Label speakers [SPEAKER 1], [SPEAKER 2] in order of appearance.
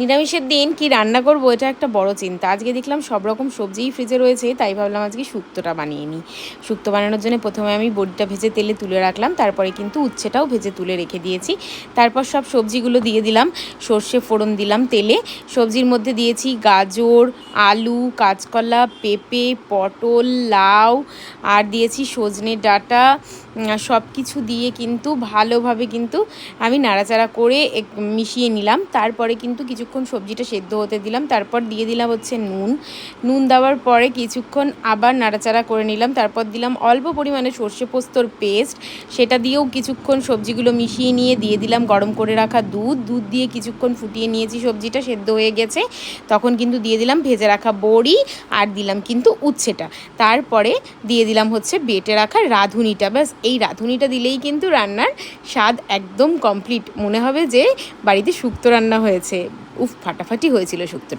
[SPEAKER 1] নিরামিষের দিন কি রান্না করব এটা একটা বড় চিন্তা। আজকে দেখলাম সব রকম সবজিই ফ্রিজে রয়েছে, তাই ভাবলাম আজকে শুক্তোটা বানিয়ে নিই। শুক্তো বানানোর জন্য প্রথমে আমি বড়িটা ভেজে তেলে তুলে রাখলাম, তারপরে কিন্তু উচ্ছেটাও ভেজে তুলে রেখে দিয়েছি। তারপর সব সবজিগুলো দিয়ে দিলাম, সর্ষে ফোড়ন দিলাম তেলে। সবজির মধ্যে দিয়েছি গাজর, আলু, কাঁচকলা, পেঁপে, পটল, লাউ, আর দিয়েছি সজনে ডাঁটা। সব কিছু দিয়ে কিন্তু ভালোভাবে কিন্তু আমি নাড়াচাড়া করে মিশিয়ে নিলাম। তারপরে কিন্তু কিছুক্ষণ সবজিটা সেদ্ধ হতে দিলাম, তারপর দিয়ে দিলাম হচ্ছে নুন দেওয়ার পরে কিছুক্ষণ আবার নাড়াচাড়া করে নিলাম। তারপর দিলাম অল্প পরিমাণে সর্ষে পোস্তর পেস্ট, সেটা দিয়েও কিছুক্ষণ সবজিগুলো মিশিয়ে নিয়ে দিয়ে দিলাম গরম করে রাখা দুধ দিয়ে কিছুক্ষণ ফুটিয়ে নিয়েছি। সবজিটা সেদ্ধ হয়ে গেছে, তখন কিন্তু দিয়ে দিলাম ভেজে রাখা বড়ি, আর দিলাম কিন্তু উচ্ছেটা। তারপরে দিয়ে দিলাম হচ্ছে বেটে রাখা রাঁধুনিটা। ব্যাস এই রাঁধুনিটা দিলেই কিন্তু রান্নার স্বাদ একদম কমপ্লিট। মনে হবে যে বাড়িতে শুক্তো রান্না হয়েছে। উফ, ফাটাফাটি হয়েছিল শুক্তোটা।